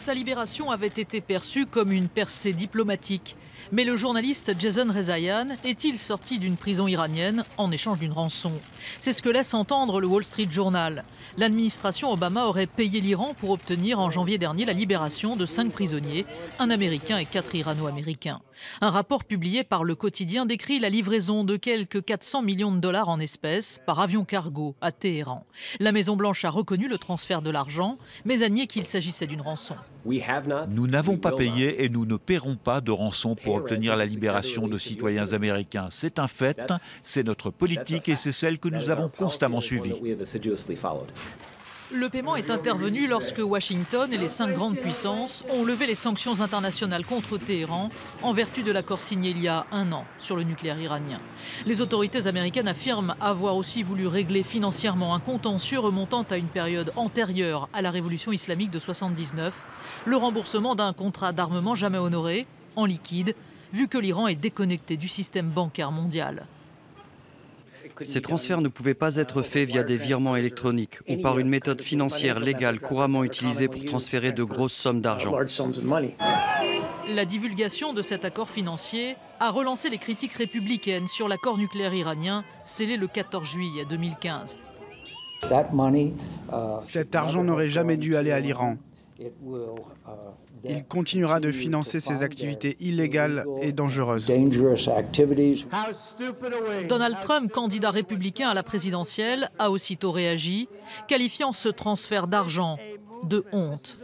Sa libération avait été perçue comme une percée diplomatique. Mais le journaliste Jason Rezaian est-il sorti d'une prison iranienne en échange d'une rançon? C'est ce que laisse entendre le Wall Street Journal. L'administration Obama aurait payé l'Iran pour obtenir en janvier dernier la libération de 5 prisonniers, un Américain et 4 Irano-Américains. Un rapport publié par Le Quotidien décrit la livraison de quelques 400 millions de dollars en espèces par avion cargo à Téhéran. La Maison-Blanche a reconnu le transfert de l'argent, mais a nié qu'il s'agissait d'une rançon. Nous n'avons pas payé et nous ne paierons pas de rançon pour obtenir la libération de citoyens américains. C'est un fait, c'est notre politique et c'est celle que nous avons constamment suivie. Le paiement est intervenu lorsque Washington et les 5 grandes puissances ont levé les sanctions internationales contre Téhéran en vertu de l'accord signé il y a 1 an sur le nucléaire iranien. Les autorités américaines affirment avoir aussi voulu régler financièrement un contentieux remontant à une période antérieure à la révolution islamique de 1979, le remboursement d'un contrat d'armement jamais honoré, en liquide, vu que l'Iran est déconnecté du système bancaire mondial. Ces transferts ne pouvaient pas être faits via des virements électroniques ou par une méthode financière légale couramment utilisée pour transférer de grosses sommes d'argent. La divulgation de cet accord financier a relancé les critiques républicaines sur l'accord nucléaire iranien scellé le 14 juillet 2015. Cet argent n'aurait jamais dû aller à l'Iran. Il continuera de financer ces activités illégales et dangereuses. Donald Trump, candidat républicain à la présidentielle, a aussitôt réagi, qualifiant ce transfert d'argent de honte.